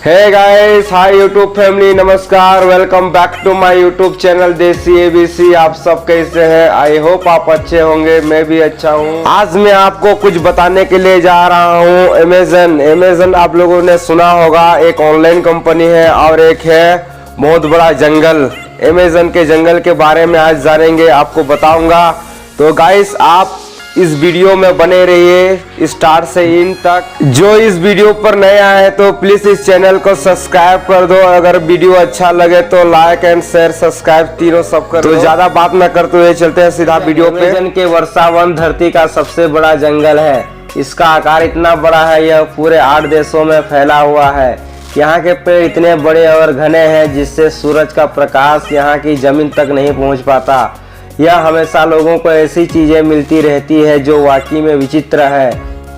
हे guys, hi YouTube family, नमस्कार। Welcome back to my YouTube channel Desi ABC. आप सब कैसे हैं? आई होप आप अच्छे होंगे, मैं भी अच्छा हूं। आज मैं आपको कुछ बताने के लिए जा रहा हूं। अमेजन आप लोगों ने सुना होगा, एक ऑनलाइन कंपनी है और एक है बहुत बड़ा जंगल। अमेजन के जंगल के बारे में आज जानेंगे, आपको बताऊंगा। तो गाइस, आप इस वीडियो में बने रहिए स्टार्ट से इन तक। जो इस वीडियो पर नया है तो प्लीज इस चैनल को सब्सक्राइब कर दो। अगर वीडियो अच्छा लगे तो लाइक एंड शेयर सब्सक्राइब तीनों सब कर दो। ज्यादा बात न करते हुए चलते हैं सीधा वीडियो पे। अमेजन के वर्षा वन धरती का सबसे बड़ा जंगल है। इसका आकार इतना बड़ा है, यह पूरे 8 देशों में फैला हुआ है। यहाँ के पेड़ इतने बड़े और घने हैं जिससे सूरज का प्रकाश यहाँ की जमीन तक नहीं पहुँच पाता। यह हमेशा लोगों को ऐसी चीजें मिलती रहती है जो वाकई में विचित्र है।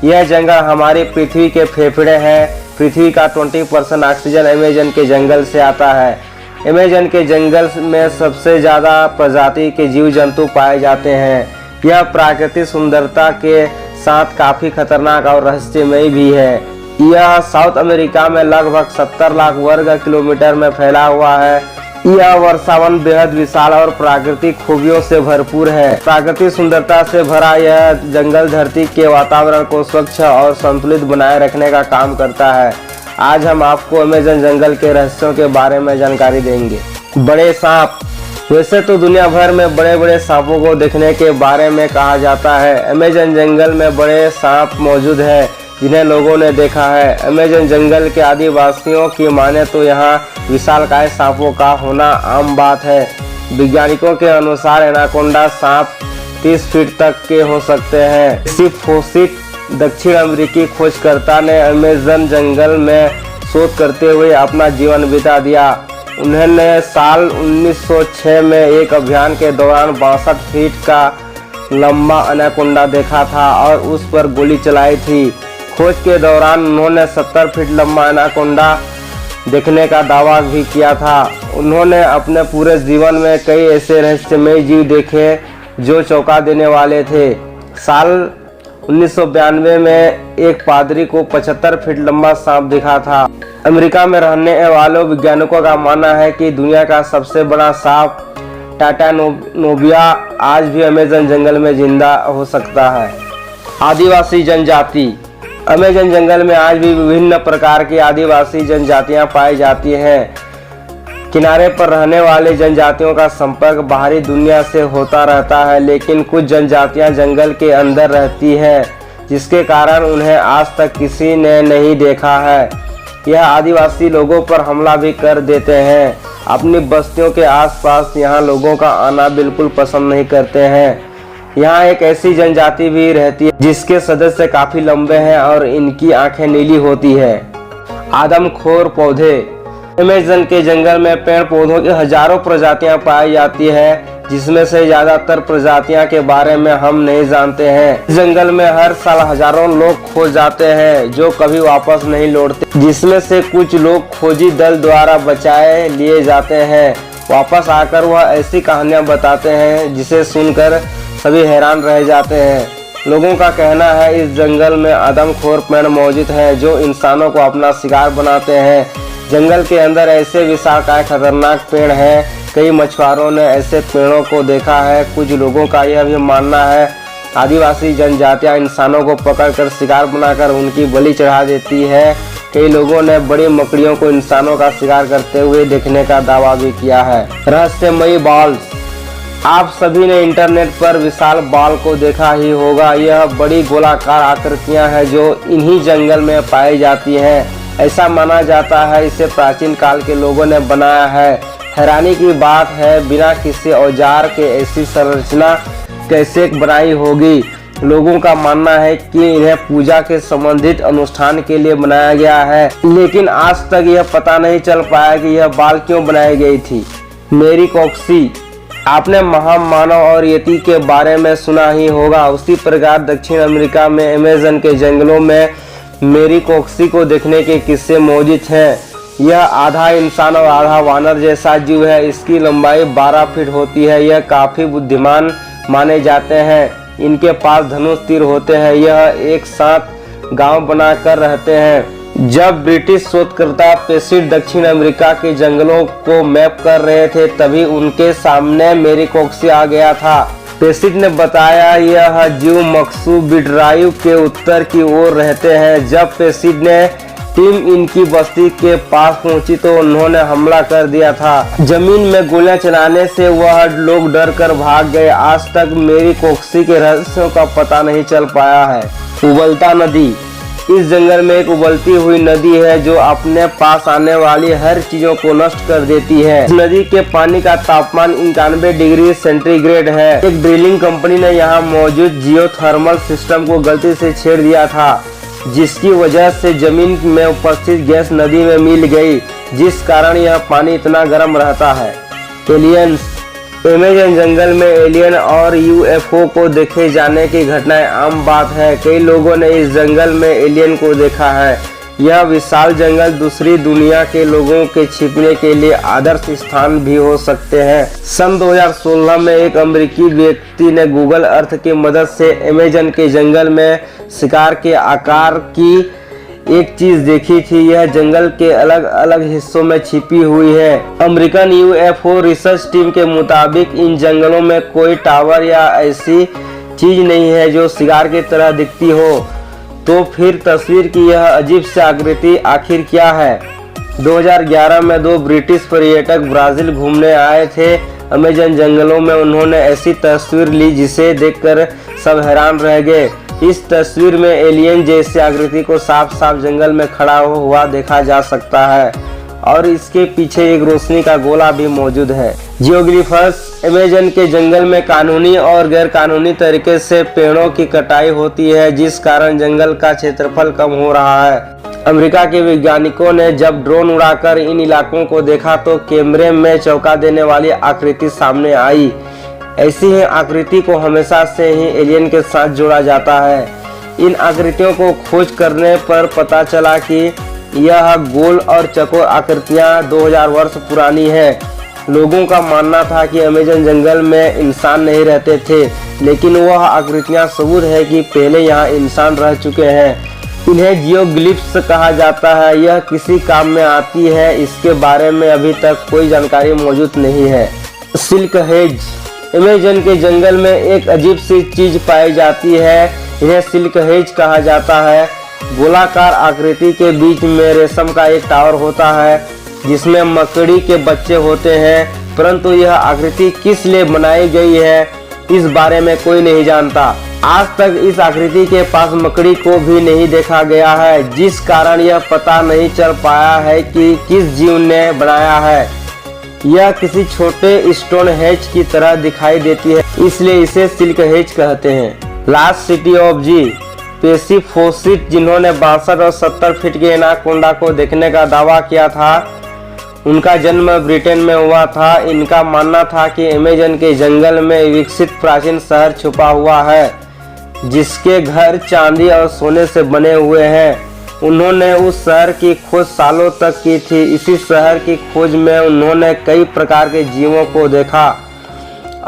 यह जंगल हमारी पृथ्वी के फेफड़े हैं। पृथ्वी का 20% ऑक्सीजन अमेजन के जंगल से आता है। अमेजन के जंगल में सबसे ज़्यादा प्रजाति के जीव जंतु पाए जाते हैं। यह प्राकृतिक सुंदरता के साथ काफ़ी खतरनाक और रहस्यमयी भी है। यह साउथ अमेरिका में लगभग 70 लाख वर्ग किलोमीटर में फैला हुआ है। यह वर्षावन बेहद विशाल और प्राकृतिक खूबियों से भरपूर है। प्राकृतिक सुंदरता से भरा यह जंगल धरती के वातावरण को स्वच्छ और संतुलित बनाए रखने का काम करता है। आज हम आपको अमेजन जंगल के रहस्यों के बारे में जानकारी देंगे। बड़े सांप। वैसे तो दुनिया भर में बड़े बड़े सांपों को देखने के बारे में कहा जाता है। अमेजन जंगल में बड़े सांप मौजूद है जिन्हें लोगों ने देखा है। अमेजन जंगल के आदिवासियों की माने तो यहाँ विशालकाय सांपों का होना आम बात है। वैज्ञानिकों के अनुसार एनाकोंडा सांप 30 फीट तक के हो सकते हैं। सिफोसिट दक्षिण अमेरिकी खोजकर्ता ने अमेजन जंगल में शोध करते हुए अपना जीवन बिता दिया। उन्होंने साल 1906 में एक अभियान के दौरान 62 फीट का लंबा एनाकोंडा देखा था और उस पर गोली चलाई थी। खोज के दौरान उन्होंने 70 फीट लंबा एनाकोंडा देखने का दावा भी किया था। उन्होंने अपने पूरे जीवन में कई ऐसे रहस्यमय जीव देखे जो चौंका देने वाले थे। साल 1992 में एक पादरी को 75 फीट लंबा सांप दिखा था। अमेरिका में रहने वालों वैज्ञानिकों का मानना है कि दुनिया का सबसे बड़ा सांप टाइटानोबिया आज भी अमेजन जंगल में जिंदा हो सकता है। आदिवासी जनजाति। अमेजन जंगल में आज भी विभिन्न प्रकार की आदिवासी जनजातियां पाई जाती हैं। किनारे पर रहने वाले जनजातियों का संपर्क बाहरी दुनिया से होता रहता है, लेकिन कुछ जनजातियां जंगल के अंदर रहती हैं जिसके कारण उन्हें आज तक किसी ने नहीं देखा है। यह आदिवासी लोगों पर हमला भी कर देते हैं। अपनी बस्तियों के आसपास यहाँ लोगों का आना बिल्कुल पसंद नहीं करते हैं। यहाँ एक ऐसी जनजाति भी रहती है जिसके सदस्य काफी लंबे हैं और इनकी आंखें नीली होती है। आदमखोर पौधे। अमेजन के जंगल में पेड़ पौधों की हजारों प्रजातियां पाई जाती है, जिसमें से ज्यादातर प्रजातियां के बारे में हम नहीं जानते हैं। जंगल में हर साल हजारों लोग खो जाते हैं जो कभी वापस नहीं लौटते, जिसमें से कुछ लोग खोजी दल द्वारा बचाए लिए जाते हैं। वापस आकर वह ऐसी कहानियां बताते हैं जिसे सुनकर सभी हैरान रह जाते हैं। लोगों का कहना है इस जंगल में आदमखोर पेड़ मौजूद हैं जो इंसानों को अपना शिकार बनाते हैं। जंगल के अंदर ऐसे विशालकाय खतरनाक पेड़ हैं। कई मछुआरों ने ऐसे पेड़ों को देखा है। कुछ लोगों का यह भी मानना है आदिवासी जनजातियां इंसानों को पकड़कर शिकार बनाकर उनकी बलि चढ़ा देती है। कई लोगों ने बड़ी मकड़ियों को इंसानों का शिकार करते हुए देखने का दावा भी किया है। रहस्यमयी बाल्स। आप सभी ने इंटरनेट पर विशाल बाल को देखा ही होगा। यह बड़ी गोलाकार आकृतियां हैं जो इन्हीं जंगल में पाई जाती हैं। ऐसा माना जाता है इसे प्राचीन काल के लोगों ने बनाया है। हैरानी की बात है बिना किसी औजार के ऐसी संरचना कैसे बनाई होगी। लोगों का मानना है कि इन्हें पूजा के संबंधित अनुष्ठान के लिए बनाया गया है, लेकिन आज तक यह पता नहीं चल पाया कि यह बाल क्यों बनाई गई थी। मेरी कॉक्सी। आपने महामानव और यति के बारे में सुना ही होगा। उसी प्रकार दक्षिण अमेरिका में अमेजन के जंगलों में मेरी कॉक्सी को देखने के किस्से मौजूद हैं। यह आधा इंसान और आधा वानर जैसा जीव है। इसकी लंबाई 12 फीट होती है। यह काफी बुद्धिमान माने जाते हैं। इनके पास धनुष तीर होते हैं। यह एक साथ गांव बनाकर रहते हैं। जब ब्रिटिश शोधकर्ता पेसिड दक्षिण अमेरिका के जंगलों को मैप कर रहे थे तभी उनके सामने मेरिकोक्सी आ गया था। पेसिड ने बताया यह जीव मक्सू बिडरायु के उत्तर की ओर रहते हैं। जब पेसिड ने टीम इनकी बस्ती के पास पहुंची तो उन्होंने हमला कर दिया था। जमीन में गोलियां चलाने से वह लोग डर कर भाग गए। आज तक मेरिकोक्सी के रहस्यों का पता नहीं चल पाया है। उबलता नदी। इस जंगल में एक उबलती हुई नदी है जो अपने पास आने वाली हर चीजों को नष्ट कर देती है। इस नदी के पानी का तापमान 91 डिग्री सेंटीग्रेड है। एक ड्रिलिंग कंपनी ने यहाँ मौजूद जियोथर्मल सिस्टम को गलती से छेड़ दिया था, जिसकी वजह से जमीन में उपस्थित गैस नदी में मिल गई, जिस कारण यह पानी इतना गर्म रहता है। एलियंस। अमेज़न जंगल में एलियन और यूएफओ को देखे जाने की घटनाएं आम बात है। कई लोगों ने इस जंगल में एलियन को देखा है। यह विशाल जंगल दूसरी दुनिया के लोगों के छिपने के लिए आदर्श स्थान भी हो सकते हैं। सन 2016 में एक अमेरिकी व्यक्ति ने गूगल अर्थ की मदद से अमेज़न के जंगल में शिकार के आकार की एक चीज देखी थी। यह जंगल के अलग अलग हिस्सों में छिपी हुई है। अमेरिकन यूएफओ रिसर्च टीम के मुताबिक इन जंगलों में कोई टावर या ऐसी चीज नहीं है जो शिकार की तरह दिखती हो। तो फिर तस्वीर की यह अजीब सी आकृति आखिर क्या है? 2011 में 2 ब्रिटिश पर्यटक ब्राजील घूमने आए थे। अमेज़न जंगलों में उन्होंने ऐसी तस्वीर ली जिसे देखकर सब हैरान रह गए। इस तस्वीर में एलियन जैसी आकृति को साफ साफ जंगल में खड़ा हुआ देखा जा सकता है और इसके पीछे एक रोशनी का गोला भी मौजूद है। जियोग्लिफर्स। अमेज़न के जंगल में कानूनी और गैर कानूनी तरीके से पेड़ों की कटाई होती है, जिस कारण जंगल का क्षेत्रफल कम हो रहा है। अमेरिका के वैज्ञानिकों ने जब ड्रोन उड़ाकर इन इलाकों को देखा तो कैमरे में चौंका देने वाली आकृति सामने आई। ऐसी ही आकृति को हमेशा से ही एलियन के साथ जोड़ा जाता है। इन आकृतियों को खोज करने पर पता चला कि यह गोल और चौकोर आकृतियां 2000 वर्ष पुरानी है। लोगों का मानना था कि अमेज़न जंगल में इंसान नहीं रहते थे, लेकिन वह आकृतियां सबूत है कि पहले यहाँ इंसान रह चुके हैं। इन्हें जियोग्लिफ्स कहा जाता है। यह किसी काम में आती है, इसके बारे में अभी तक कोई जानकारी मौजूद नहीं है। Silk hedge. अमेज़न के जंगल में एक अजीब सी चीज पाई जाती है। इन्हें सिल्क हेज कहा जाता है। गोलाकार आकृति के बीच में रेशम का एक टावर होता है जिसमें मकड़ी के बच्चे होते हैं, परंतु यह आकृति किस लिए बनाई गई है इस बारे में कोई नहीं जानता। आज तक इस आकृति के पास मकड़ी को भी नहीं देखा गया है, जिस कारण यह पता नहीं चल पाया है कि किस जीव ने बनाया है। यह किसी छोटे स्टोन हेज की तरह दिखाई देती है, इसलिए इसे सिल्क हेज कहते हैं। लास्ट सिटी ऑफ जी। पेसिफोसिट, जिन्होंने 62 और 70 फीट के एनाकोंडा को देखने का दावा किया था, उनका जन्म ब्रिटेन में हुआ था। इनका मानना था कि अमेज़न के जंगल में विकसित प्राचीन शहर छुपा हुआ है, जिसके घर चांदी और सोने से बने हुए हैं। उन्होंने उस शहर की खोज सालों तक की थी। इसी शहर की खोज में उन्होंने कई प्रकार के जीवों को देखा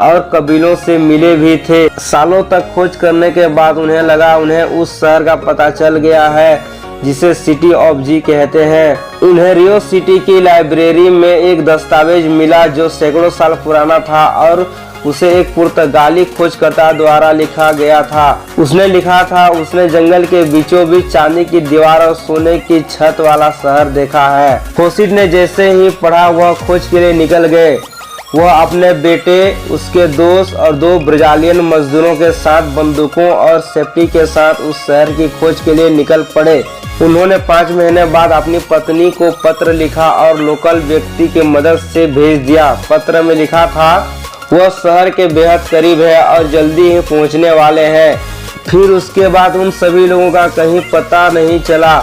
और कबीलों से मिले भी थे। सालों तक खोज करने के बाद उन्हें लगा उन्हें उस शहर का पता चल गया है जिसे सिटी ऑफ जी कहते हैं। उन्हें रियो सिटी की लाइब्रेरी में एक दस्तावेज मिला जो सैकड़ों साल पुराना था और उसे एक पुर्तगाली खोजकर्ता द्वारा लिखा गया था। उसने लिखा था उसने जंगल के बीचों बीच चांदी की दीवार और सोने की छत वाला शहर देखा है। फोसिट ने जैसे ही पढ़ा वह खोज के लिए निकल गए। वह अपने बेटे, उसके दोस्त और 2 ब्राजीलियन मजदूरों के साथ बंदूकों और सेफ्टी के साथ उस शहर की खोज के लिए निकल पड़े। उन्होंने 5 महीने बाद अपनी पत्नी को पत्र लिखा और लोकल व्यक्ति की मदद से भेज दिया। पत्र में लिखा था वह शहर के बेहद करीब है और जल्दी ही पहुंचने वाले हैं। फिर उसके बाद उन सभी लोगों का कहीं पता नहीं चला।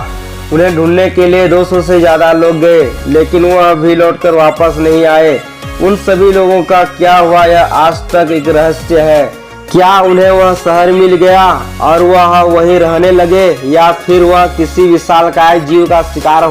उन्हें ढूंढने के लिए 200 से ज्यादा लोग गए, लेकिन वह अभी लौटकर वापस नहीं आए। उन सभी लोगों का क्या हुआ यह आज तक एक रहस्य है। क्या उन्हें वह शहर मिल गया और वह वहीं रहने लगे, या फिर वह किसी विशालकाय जीव का शिकार हो